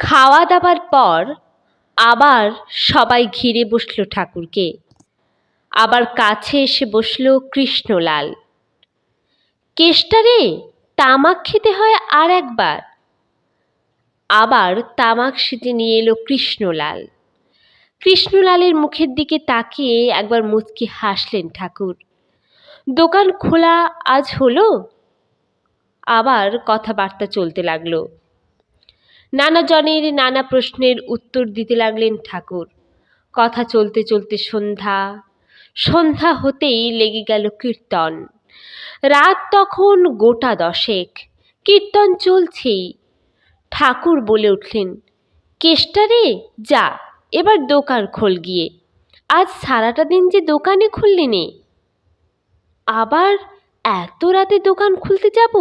খাওয়া দাবার পর আবার সবাই ঘিরে বসল ঠাকুরকে। আবার কাছে এসে বসল কৃষ্ণলাল। কেষ্টা রে, তামাক খেতে হয় আর একবার। আবার তামাক সেজে নিয়ে এলো কৃষ্ণলাল। কৃষ্ণলালের মুখের দিকে তাকিয়ে একবার মুচকি হাসলেন ঠাকুর। দোকান খোলা আজ হলো? আবার কথাবার্তা চলতে লাগলো। নানা জনের নানা প্রশ্নের উত্তর দিতে লাগলেন ঠাকুর। কথা চলতে চলতে সন্ধ্যা হতেই লেগে গেল কীর্তন। রাত তখন গোটা 10। কীর্তন চলছেই। ঠাকুর বলে উঠলেন, কেষ্টা রে, যা এবার দোকান খোল গিয়ে। আজ সারাটা দিন যে দোকানে খুললি নে। আবার এত রাতে দোকান খুলতে যাব?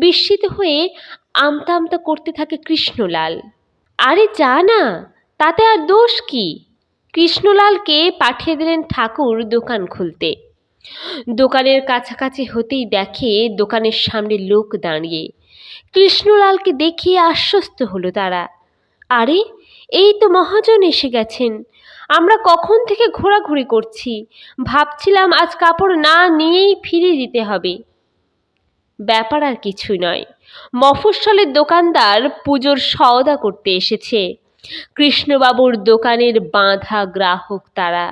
বিস্মিত হয়ে আমতা আমতা করতে থাকে কৃষ্ণলাল। আরে যা না, তাতে আর দোষ কি? কৃষ্ণলালকে পাঠিয়ে দিলেন ঠাকুর দোকান খুলতে। দোকানের কাছাকাছি হতেই দেখে দোকানের সামনে লোক দাঁড়িয়ে। কৃষ্ণলালকে দেখিয়ে আশ্বস্ত হলো তারা। আরে, এই তো মহাজন এসে গেছেন। আমরা কখন থেকে ঘোরাঘুরি করছি, ভাবছিলাম আজ কাপড় না নিয়েই ফিরে যেতে হবে। ব্যাপার আর কিছুই নয়, মফস্বলের দোকানদার পুজোর সওদা করতে এসেছে। কৃষ্ণবাবুর দোকানের বাঁধা গ্রাহক তারা।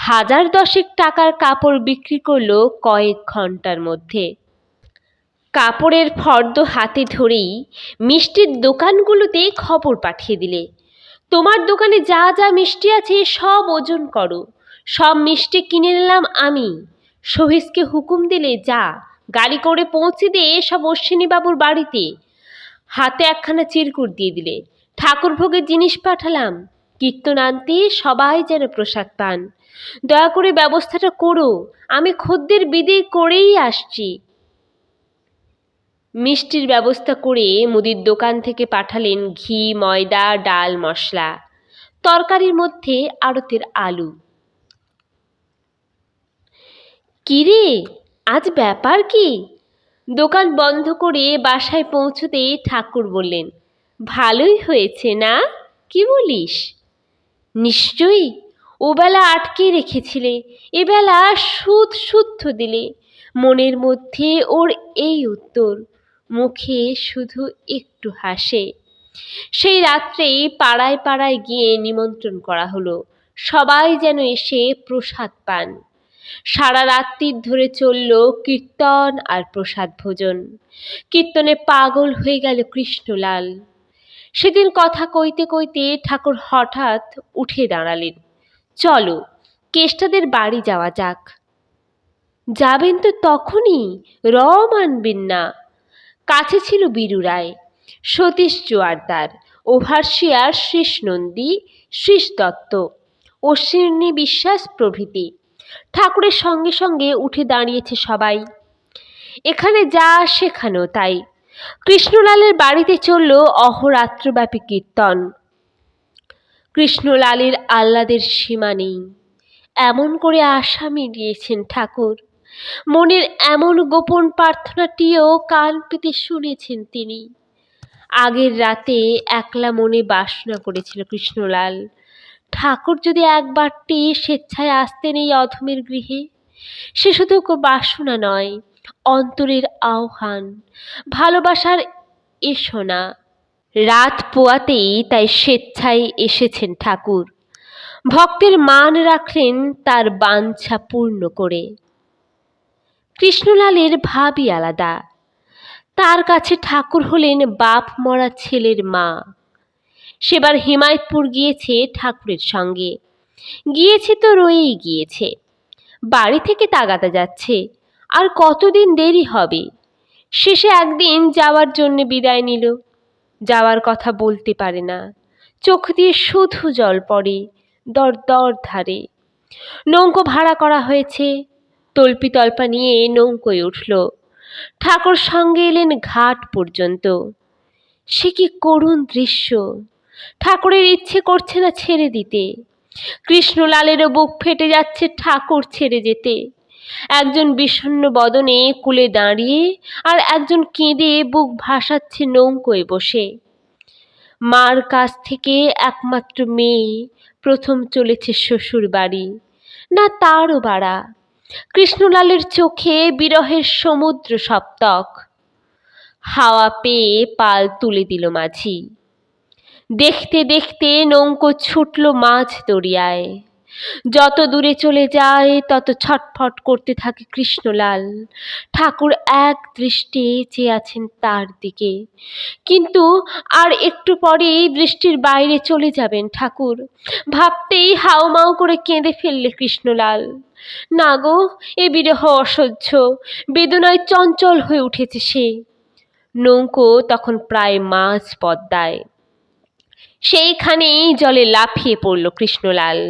1010 টাকার কাপড় বিক্রি করলো কয়েক ঘন্টার মধ্যে। কাপড়ের ফর্দ হাতে ধরেই মিষ্টির দোকানগুলোতে খবর পাঠিয়ে দিলে, তোমার দোকানে যা যা মিষ্টি আছে সব ওজন করো। সব মিষ্টি কিনে নিলাম আমি। সহিসকে হুকুম দিলে যা গাড়ি করে পৌঁছে দিয়ে সব অশ্বিনীবাবুর বাড়িতে। হাতে একখানা চিরকুট দিয়ে দিলে, ঠাকুর ভোগের জিনিস পাঠালাম। কীর্তন আনতে সবাই যেন প্রসাদ পান। দয়া করে ব্যবস্থাটা করো, আমি খদ্দের বিদে করেই আসছি। মিষ্টির ব্যবস্থা করে মুদির দোকান থেকে পাঠালেন ঘি, ময়দা, ডাল, মশলা, তরকারির মধ্যে আড়তের আলু। কিরে, আজ ব্যাপার কি? দোকান বন্ধ করে বাসায় পৌঁছতেই ঠাকুর বললেন, ভালোই হয়েছে না, কি বলিস? নিশ্চয়ই, ওবেলা আটকে রেখেছিলে, এবেলা শুদ্ধ দিলে। মনের মধ্যে ওর এই উত্তর, মুখে শুধু একটু হাসে। সেই রাত্রেই পাড়ায় পাড়ায় গিয়ে নিমন্ত্রণ করা হলো, সবাই যেন এসে প্রসাদ পান। সারা রাত্রি ধরে চলল কীর্তন আর প্রসাদ ভোজন। কীর্তনে পাগল হয়ে গেল কৃষ্ণলাল। সেদিন কথা কইতে কইতে ঠাকুর হঠাৎ উঠে দাঁড়ালেন। চলো, কেষ্টাদের বাড়ি যাওয়া যাক। যাবেন তো তখনই, মানবেন না। কাছে ছিল বীরু রায়, সতীশ জোয়ারদার, ওভারসিয়ার শ্রীশ নন্দী, শ্রীশ দত্ত, অশ্বিনী বিশ্বাস প্রভৃতি। ঠাকুরের সঙ্গে সঙ্গে উঠে দাঁড়িয়েছে সবাই। এখানে যা সেখানেও তাই। কৃষ্ণলালের বাড়িতে চলল অহরাত্রব্যাপী কীর্তন। কৃষ্ণলালের আহ্লাদের সীমা নেই। এমন করে আশা মিটিয়েছেন ঠাকুর। মনের এমন গোপন প্রার্থনাটিও কান পেতে শুনেছেন তিনি। আগের রাতে একলা মনে বাসনা করেছিল কৃষ্ণলাল, ঠাকুর যদি একবারটি স্বেচ্ছায় আসতেন এই অধমের গৃহে। সে শুধু বাসনা নয়, অন্তরের আহ্বান, ভালোবাসার এসো না। রাত পোয়াতেই তাই স্বেচ্ছায় এসেছেন ঠাকুর। ভক্তের মান রাখলেন তার বাঞ্ছা পূর্ণ করে। কৃষ্ণলালের ভাবই আলাদা। তার কাছে ঠাকুর হলেন বাপ মরা ছেলের মা। সেবার হিমায়তপুর গিয়েছে ঠাকুরের সঙ্গে। গিয়েছে তো রয়েই গিয়েছে। বাড়ি থেকে তাগাদা যাচ্ছে, আর কতদিন দেরি হবে। শেষে একদিন যাওয়ার জন্য বিদায় নিল। যাওয়ার কথা বলতে পারে না, চোখ দিয়ে শুধু জল পড়ে দর দর ধারে। নৌকো ভাড়া করা হয়েছে। তল্পি তল্পা নিয়ে নৌকোয় উঠল। ঠাকুর সঙ্গে এলেন ঘাট পর্যন্ত। সে কি করুণ দৃশ্য! ঠাকুরের ইচ্ছে করছে না ছেড়ে দিতে। কৃষ্ণলালেরও বুক ফেটে যাচ্ছে ঠাকুর ছেড়ে যেতে। একজন বিষণ্ণ বদনে কূলে দাঁড়িয়ে, আর একজন কেঁদে বুক ভাসাচ্ছে নৌকোয় বসে। মার কাছ থেকে একমাত্র মেয়ে প্রথম চলেছে শ্বশুর বাড়ি, না তারও বাড়া। কৃষ্ণলালের চোখে বিরহের সমুদ্র সপ্তক। হাওয়া পেয়ে পাল তুলে দিল মাঝি। দেখতে দেখতে নৌকো ছুটল মাঝ দরিয়ায়। যত দূরে চলে যায় তত ছটফট করতে থাকে কৃষ্ণলাল। ঠাকুর এক দৃষ্টে চেয়ে আছেন তার দিকে, কিন্তু আর একটু পরেই দৃষ্টির বাইরে চলে যাবেন ঠাকুর। ভাবতেই হাউমাউ করে কেঁদে ফেললে কৃষ্ণলাল। না গো, এ বিরহ অসহ্য, বেদনায় চঞ্চল হয়ে উঠেছে সে। নৌকো তখন প্রায় মাঝ পদ্মায়। সেইখানেই জলে লাফিয়ে পড়ল কৃষ্ণলাল।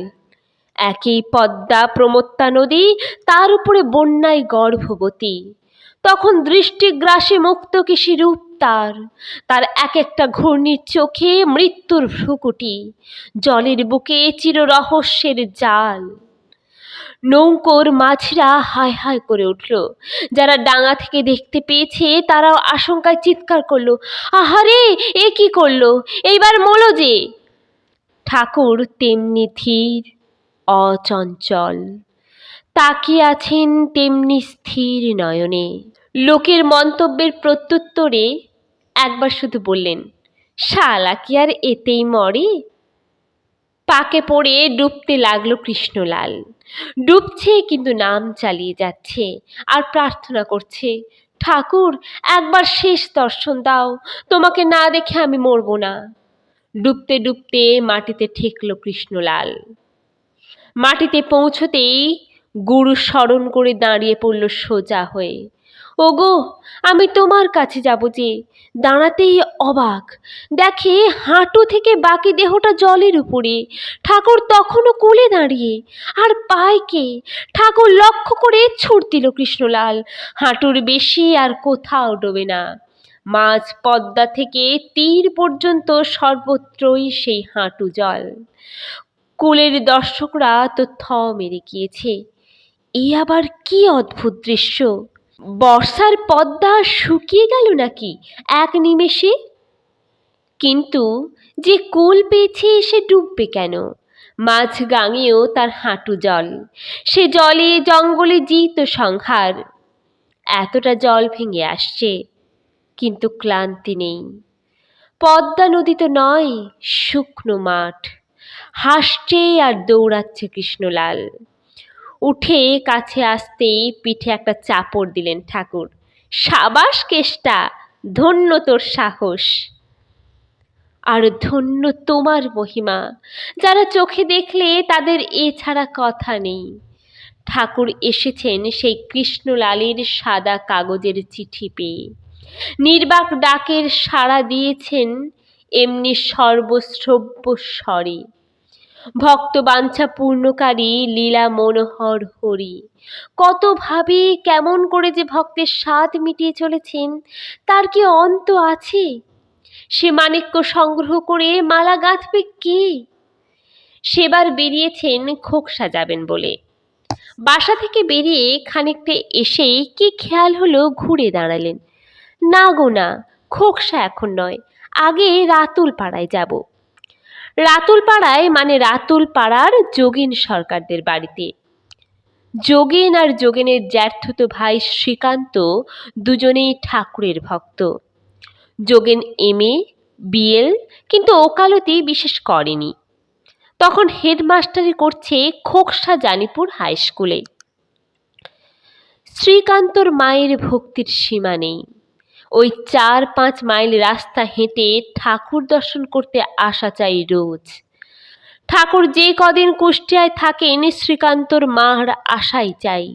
একই পদ্মা প্রমত্তা নদী, তার উপরে বন্যায় গর্ভবতী। তখন দৃষ্টিগ্রাসী মুক্তকেশী রূপ তার। তার এক একটা ঘূর্ণির চোখে মৃত্যুর ভ্রুকুটি, জলের বুকে চির রহস্যের জাল। নৌকোর মাঝিরা হায় হায় করে উঠল। যারা ডাঙা থেকে দেখতে পেয়েছে তারাও আশঙ্কায় চিৎকার করলো, আহারে, এ কি করলো, এইবার মলো যে। ঠাকুর তেমনি ধীর, অচঞ্চল, তাকিয়ে আছেন তেমনি স্থির নয়নে। লোকের মন্তব্যের প্রত্যুত্তরে একবার শুধু বললেন, শালা কি আর এতেই মরে? পাকে পড়ে ডুবতে লাগলো কৃষ্ণলাল। ডুবছে কিন্তু নাম চালিয়ে যাচ্ছে, আর প্রার্থনা করছে, ঠাকুর, একবার শেষ দর্শন দাও, তোমাকে না দেখে আমি মরব না। ডুবতে ডুবতে মাটিতে ঠেকল কৃষ্ণলাল। মাটিতে পৌঁছতেই গুরু স্মরণ করে দাঁড়িয়ে পড়ল সোজা হয়ে। ওগো, আমি তোমার কাছে যাব যে। দাঁড়াতেই অবাক, দেখে হাঁটু থেকে বাকি দেহটা জলের উপরে। ঠাকুর তখনও কূলে দাঁড়িয়ে, আর পায় কে? ঠাকুর লক্ষ্য করে ছুট দিল কৃষ্ণলাল। হাঁটুর বেশি আর কোথাও ডোবে না। মাঝ পদ্মা থেকে তীর পর্যন্ত সর্বত্রই সেই হাঁটু জল। কূলের দর্শকরা তো থ মেরে গিয়েছে। এ আবার কি অদ্ভুত দৃশ্য! বর্ষার পদ্মা শুকিয়ে গেল নাকি এক নিমেষে? কিন্তু যে কূল পেয়েছে সে ডুববে কেন? মাঝ গাঙেও তার হাঁটু জল। সে জলে জঙ্গলে জিত সংহার। এতটা জল ভেঙে আসছে, কিন্তু ক্লান্তি নেই। পদ্মা নদী তো নয়, শুকনো মাঠ। হাসছে আর দৌড়াচ্ছে কৃষ্ণলাল। উঠে কাছে আসতেই পিঠে একটা চাপড় দিলেন ঠাকুর। সাবাস কেষ্টা, ধন্য তোর সাহস, আর ধন্য তোমার মহিমা। যারা চোখে দেখলে তাদের এছাড়া কথা নেই। ঠাকুর এসেছেন সেই কৃষ্ণলালের সাদা কাগজের চিঠি পেয়ে। নির্বাক ডাকের সাড়া দিয়েছেন এমনি সর্বশ্রব্য স্বরে। ভক্ত বাঞ্ছা পূর্ণকারী লীলা মনোহর হরি কত ভাবে কেমন করে যে ভক্তের স্বাদ মিটিয়ে চলেছেন, তার কি অন্ত আছে? সে মাণিক্য সংগ্রহ করে মালা গাঁথবে কে? সেবার বেরিয়েছেন খোকসা যাবেন বলে। বাসা থেকে বেরিয়ে খানিকটা এসেই কি খেয়াল হলো, ঘুরে দাঁড়ালেন। না গো না, খোকসা এখন নয়, আগে রাতুল পাড়ায় যাব। রাতুল পাড়ায় মানে রাতুল পাড়ার যোগেন সরকারদের বাড়িতে। যোগেন আর যোগেনের জ্যাঠতো ভাই শ্রীকান্ত দুজনেই ঠাকুরের ভক্ত। যোগেন MA BL, কিন্তু ওকালতি বিশেষ করেনি। তখন হেডমাস্টারি করছে খোকসা জানিপুর হাই স্কুলে। শ্রীকান্তর মায়ের ভক্তির সীমা নেই। ওই 4-5 মাইল রাস্তা হেঁটে ঠাকুর দর্শন করতে আসা চাই রোজ। ঠাকুর যে কদিন কুষ্টিয়ায় থাকেন শ্রীকান্তর মার আশাই চাই।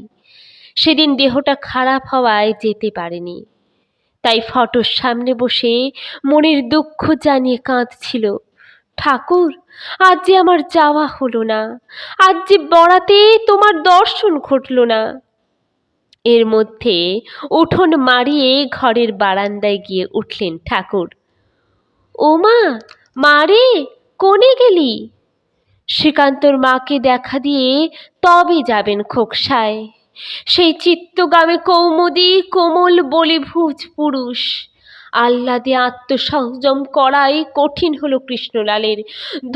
সেদিন দেহটা খারাপ হওয়ায় যেতে পারেনি, তাই ফটোর সামনে বসে মনের দুঃখ জানিয়ে কাঁদছিল। ঠাকুর, আজ যে আমার যাওয়া হলো না, আজ যে বড়াতে তোমার দর্শন ঘটল না। এর মধ্যে উঠোন মারিয়ে ঘরের বারান্দায় গিয়ে উঠলেন ঠাকুর। ওমা, মারে, কোনে গেলি? শ্রীকান্তর মাকে দেখা দিয়ে তবে যাবেন খোকসায়। সেই চিত্তগামী কৌমুদী কোমল বলিভুজ পুরুষ। আহ্লাদে আত্মসংযম করাই কঠিন হলো কৃষ্ণলালের।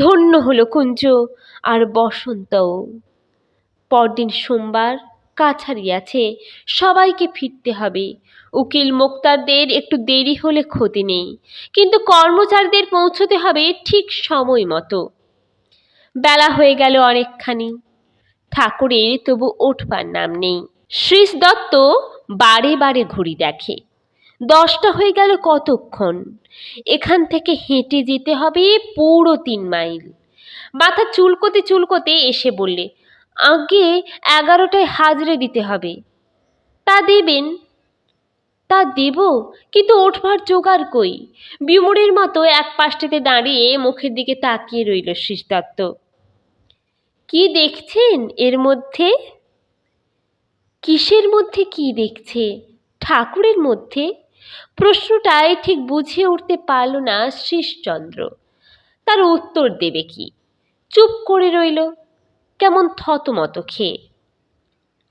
ধন্য হলো কুঞ্জ আর বসন্তও। পরদিন সোমবার, কাছারি আছে, সবাইকে ফিরতে হবে। উকিল মোক্তারদের একটু দেরি হলে ক্ষতি নেই, কিন্তু কর্মচারীদের পৌঁছতে হবে ঠিক সময় মতো। বেলা হয়ে গেল অনেকখানি, ঠাকুরের তবু ওঠবার নাম নেই। শ্রীশ দত্ত বারে বারে ঘড়ি দেখে। 10টা হয়ে গেল কতক্ষণ। এখান থেকে হেঁটে যেতে হবে পুরো 3 মাইল। মাথা চুলকোতে চুলকোতে এসে বললে, আগে 11টায় হাজরে দিতে হবে। তা দেবেন? তা দেব, কিন্তু ওঠবার জোগাড় কই? বিমূঢ়ের মতো এক পাশটিতে দাঁড়িয়ে মুখের দিকে তাকিয়ে রইল শ্রীশ দত্ত। কি দেখছেন এর মধ্যে? কিসের মধ্যে কি দেখছে? ঠাকুরের মধ্যে? প্রশ্নটাই ঠিক বুঝিয়ে উঠতে পারল না শ্রীশচন্দ্র। তার উত্তর দেবে কি? চুপ করে রইল, কেমন থতমত খেয়ে।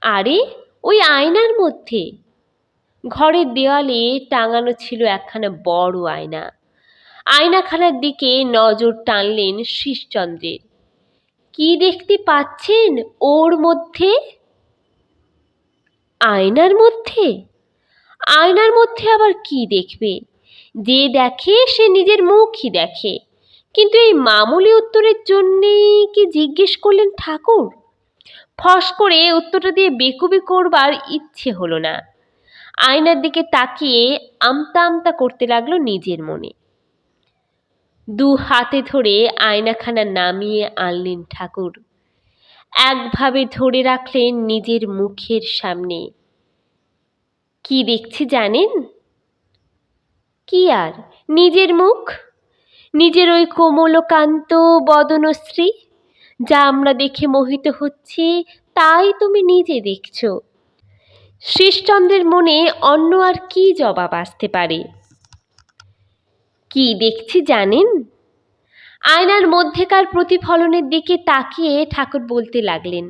আরে, ওই আয়নার মধ্যে। ঘরের দেওয়ালে টাঙানো ছিল একখানা বড় আয়না। আয়নাখানার দিকে নজর টানলেন শ্রীশচন্দ্রের। কি দেখতে পাচ্ছেন ওর মধ্যে? আয়নার মধ্যে? আয়নার মধ্যে আবার কি দেখবে? যে দেখে সে নিজের মুখই দেখে। কিন্তু এই মামুলি উত্তরের জন্যেই কি জিজ্ঞেস করলেন ঠাকুর? ফস করে উত্তরটা দিয়ে বেকুবি করবার ইচ্ছে হলো না। আয়নার দিকে তাকিয়ে আমতা আমতা করতে লাগলো নিজের মনে। 2 হাতে ধরে আয়নাখানা নামিয়ে আনলেন ঠাকুর। একভাবে ধরে রাখলেন নিজের মুখের সামনে। কি দেখছি জানেন? কি আর, নিজের মুখ, নিজের ওই কোমলকান্ত বদনশ্রী। যা আমরা দেখে মোহিত হচ্ছি, তাই তুমি নিজে দেখছো। শ্রীশচন্দ্রের মনে অন্য আর কি জবাব আসতে পারে? কি দেখছি জানেন? আয়নার মধ্যেকার প্রতিফলনের দিকে তাকিয়ে ঠাকুর বলতে লাগলেন,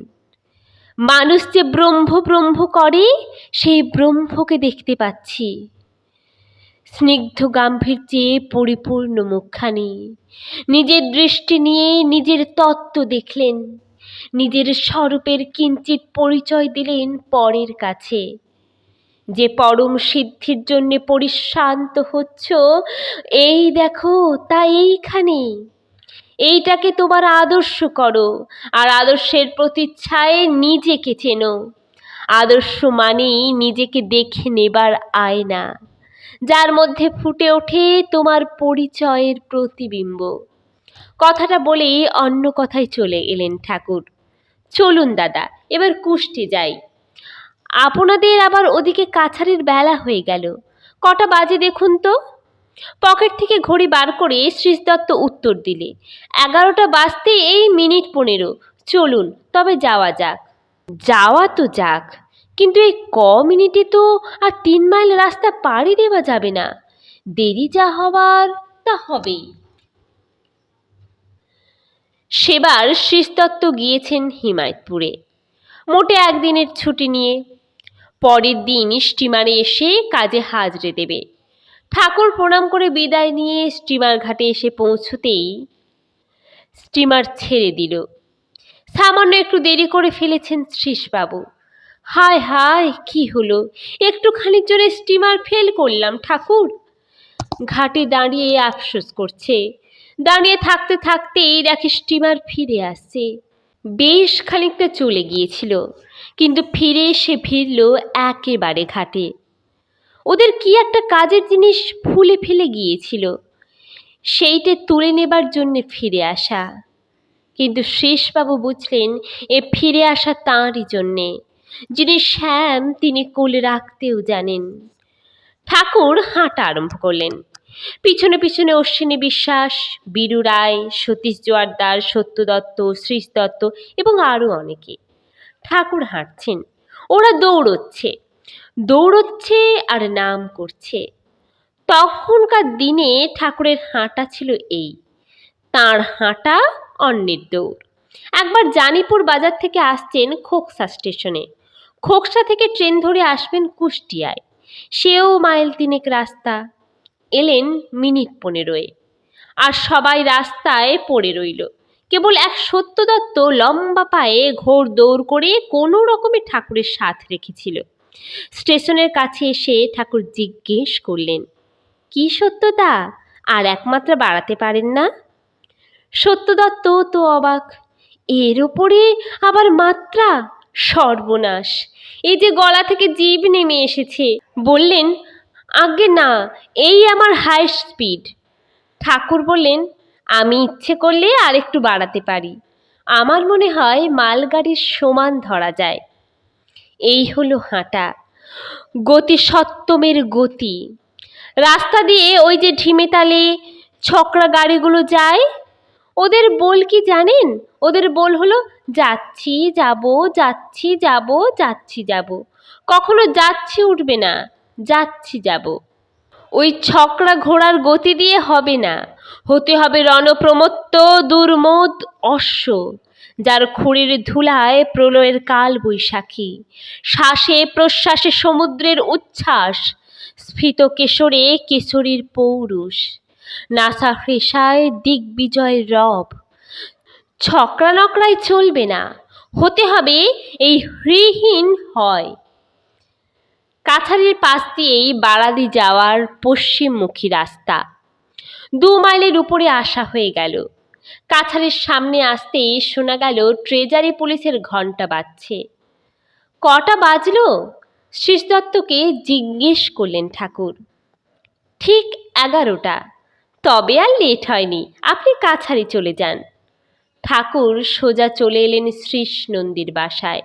মানুষ যে ব্রহ্ম ব্রহ্ম করে, সেই ব্রহ্মকে দেখতে পাচ্ছি। স্নিগ্ধ গাম্ভীর্যে পরিপূর্ণ মুখখানি। নিজের দৃষ্টি নিয়ে নিজের তত্ত্ব দেখলেন, নিজের স্বরূপের কিঞ্চিত পরিচয় দিলেন পরের কাছে। যে পরম সিদ্ধির জন্য পরিশ্রান্ত হচ্ছ, এই দেখো তা এইখানে। এইটাকে তোমার আদর্শ করো, আর আদর্শের প্রতিচ্ছায় নিজেকে চেনো। আদর্শ মানেই নিজেকে দেখে নেবার আয়না, যার মধ্যে ফুটে ওঠে তোমার পরিচয়ের প্রতিবিম্ব। কথাটা বলেই অন্য কথায় চলে এলেন ঠাকুর। চলুন দাদা, এবার কুষ্টি যাই। আপনাদের আবার ওদিকে কাছারির বেলা হয়ে গেল। কটা বাজে দেখুন তো। পকেট থেকে ঘড়ি বার করে শ্রীশ দত্ত উত্তর দিলে, 11টা বাজতে এই মিনিট 15। চলুন তবে যাওয়া যাক। যাওয়া তো যাক, কিন্তু এই মিনিটে তো আর 3 মাইল রাস্তা পাড়ি দেওয়া যাবে না। দেরি যা হবার তা হবেই। সেবার শ্রীশ দত্ত গিয়েছেন হিমায়তপুরে, মোটে একদিনের ছুটি নিয়ে। পরের দিন স্টিমারে এসে কাজে হাজরে দেবে। ঠাকুর প্রণাম করে বিদায় নিয়ে স্টিমার ঘাটে এসে পৌঁছতেই স্টিমার ছেড়ে দিল। সামান্য একটু দেরি করে ফেলেছেন শ্রীশবাবু। হায় হায়, কি হলো? একটুখানির জন্য স্টিমার ফেল করলাম ঠাকুর। ঘাটে দাঁড়িয়ে আফসোস করছে। দাঁড়িয়ে থাকতে থাকতেই দেখে স্টিমার ফিরে আসছে। বেশ খানিকটা চলে গিয়েছিল, কিন্তু ফিরে এসে ভিড়ল একেবারে ঘাটে। ওদের কি একটা কাজের জিনিস ভুলে ফেলে গিয়েছিল, সেইটে তুলে নেবার জন্যে ফিরে আসা। কিন্তু শ্রীশবাবু বুঝলেন এ ফিরে আসা তাঁরই জন্যে, যিনি শ্যাম তিনি কোলে রাখতেও জানেন। ঠাকুর হাঁটা আরম্ভ করলেন। পিছনে পিছনে অশ্বিনী বিশ্বাস, বীরু রায়, সতীশ জোয়ারদার, সত্য দত্ত, শ্রীশ দত্ত এবং আরও অনেকে। ঠাকুর হাঁটছেন, ওরা দৌড়চ্ছে। দৌড়চ্ছে আর নাম করছে। তখনকার দিনে ঠাকুরের হাঁটা ছিল এই, তাঁর হাঁটা অন্যের দৌড়। একবার জানিপুর বাজার থেকে আসছেন খোকসা স্টেশনে, খোকসা থেকে ট্রেন ধরে আসবেন কুষ্টিয়ায়, সেও মাইল তিনেক রাস্তা। এলেন মিনিট 15 আর সবাই রাস্তায় পড়ে রইল। কেবল এক সত্যদত্ত লম্বা পায়ে ঘোর দৌড় করে কোনো রকমে ঠাকুরের সাথ রেখেছিল। স্টেশনের কাছে এসে ঠাকুর জিজ্ঞেস করলেন, কি সত্যদা, আর একমাত্রা বাড়াতে পারেন না? সত্যদত্ত তো অবাক, এর ওপরে আবার মাত্রা! সর্বনাশ, এই যে গলা থেকে জিভ নেমে এসেছে। বললেন, আজ্ঞে না, এই আমার হাই স্পিড। ঠাকুর বললেন, আমি ইচ্ছে করলে আর একটু বাড়াতে পারি, আমার মনে হয় মালগাড়ির সমান ধরা যায়। এই হলো হাঁটা, গতি সত্তমের গতি। রাস্তা দিয়ে ওই যে ঢিমেতালে ছকরা গাড়িগুলো যায়, ওদের বল কি জানেন? ওদের বল হলো যাচ্ছি যাব, যাচ্ছি যাব, যাচ্ছি যাব। কখনো যাচ্ছি উঠবে না, যাচ্ছি যাব। ওই ছকরা ঘোড়ার গতি দিয়ে হবে না, হতে হবে রণপ্রমত্ত দুর্মদ অশ্ব, যার খুঁড়ির ধুলায় প্রলয়ের কাল বৈশাখী, শ্বাসে প্রশ্বাসে সমুদ্রের উচ্ছ্বাস, স্ফীত কেশরে কেশরীর পৌরুষ, নাসা হৃষায় দিগ্বিজয়ের রব। ছকরা নকরাই চলবে না, হতে হবে এই হৃহীন হয়। কাছারির পাশ দিয়েই বারাদি যাওয়ার পশ্চিমমুখী রাস্তা। 2 মাইলের উপরে আসা হয়ে গেল। কাছারির সামনে আসতেই শোনা গেল ট্রেজারি পুলিশের ঘণ্টা বাজছে। কটা বাজলো? শ্রীশদত্তকে জিজ্ঞেস করলেন ঠাকুর। ঠিক 11টা। তবে আর লেট হয়নি, আপনি কাছারি চলে যান। ঠাকুর সোজা চলে এলেন শ্রীশ নন্দীর বাসায়।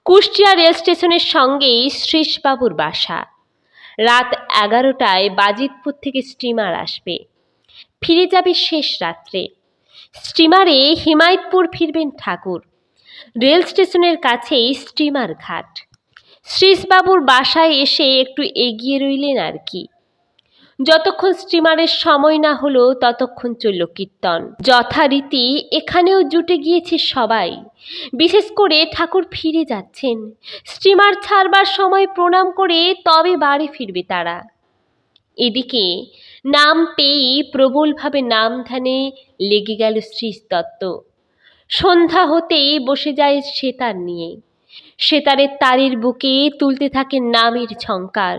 কুষ্টিয়া রেল স্টেশনের সঙ্গেই শ্রীশবাবুর বাসা। রাত 11টায় বাজিতপুর থেকে স্টিমার আসবে, ফিরে যাবে শেষ রাত্রে। স্টিমারে হিমায়তপুর ফিরবেন ঠাকুর। রেল স্টেশনের কাছেই স্টিমার ঘাট। শ্রীশবাবুর বাসায় এসে একটু এগিয়ে রইলেন আর কি। যতক্ষণ স্টিমারের সময় না হলো ততক্ষণ চলল কীর্তন। যথারীতি এখানেও জুটে গিয়েছে সবাই। বিশেষ করে ঠাকুর ফিরে যাচ্ছেন। স্টিমার ছাড়বার সময় প্রণাম করে তবে বাড়ি ফিরবে তারা। এদিকে নাম পেয়েই প্রবলভাবে নাম ধ্যানে লেগে গেল শ্রীশদত্ত। সন্ধ্যা হতেই বসে যায় সেতার নিয়ে। সেতারের তারের বুকে তুলতে থাকে নামের ঝঙ্কার,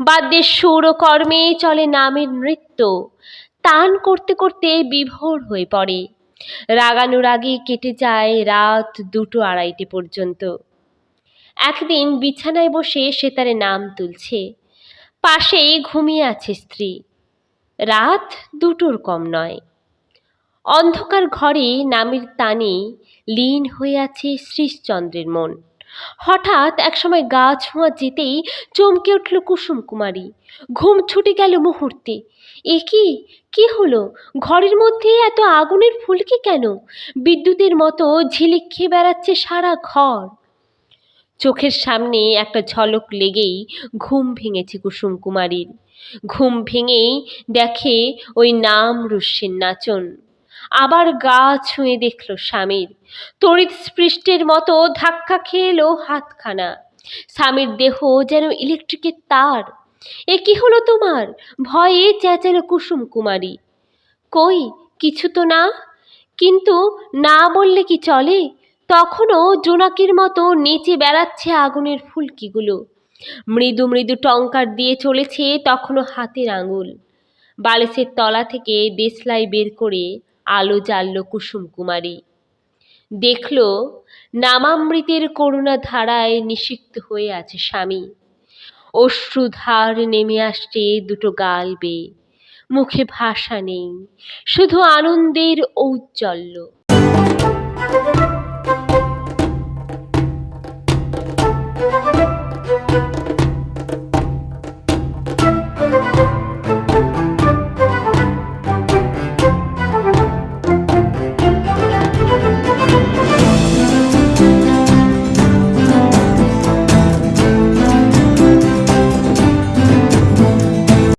বাদ্যের সুর ও কর্মে চলে নামের নৃত্য। তান করতে করতে বিভোর হয়ে পড়ে। রাগানুরাগে কেটে যায় রাত 2-2:30 পর্যন্ত। একদিন বিছানায় বসে সেতারে নাম তুলছে, পাশেই ঘুমিয়ে আছে স্ত্রী। রাত 2টোর কম নয়। অন্ধকার ঘরে নামের তানে লীন হয়ে আছে শ্রীশচন্দ্রের মন। হঠাৎ একসময় গা ছোঁয়া যেতেই চমকে উঠল কুসুম কুমারী। ঘুম ছুটে গেল মুহূর্তে। এ কি, কি হলো? ঘরের মধ্যে এত আগুনের ফুলকি কেন? বিদ্যুতের মতো ঝিলিক খেয়ে বেড়াচ্ছে সারা ঘর। চোখের সামনে একটা ঝলক লেগেই ঘুম ভেঙেছে কুসুম কুমারীর। ঘুম ভেঙেই দেখে ওই নাম রুষ্যের নাচন। আবার গা ছুঁয়ে দেখল স্বামীর। তড়িৎ স্পৃষ্টের মতো ধাক্কা খেয়ে এলো হাতখানা। স্বামীর দেহ যেন ইলেকট্রিকের তার। এ কি হলো তোমার? ভয়ে চেঁচালো কুসুম কুমারী। কই, কিছু তো না। কিন্তু না বললে কি চলে? তখনও জোনাকির মতো নেচে বেড়াচ্ছে আগুনের ফুলকিগুলো। মৃদু মৃদু টঙ্কার দিয়ে চলেছে তখনও হাতের আঙুল। বালিশের তলা থেকে দেশলাই বের করে আলো জ্বালল কুসুম কুমারী। দেখল নামামৃতের করুণা ধারায় নিষিক্ত হয়ে আছে স্বামী। অশ্রুধার নেমে আসছে 2টো গাল বেয়ে। মুখে ভাষা নেই, শুধু আনন্দের ঔজ্জ্বল্য।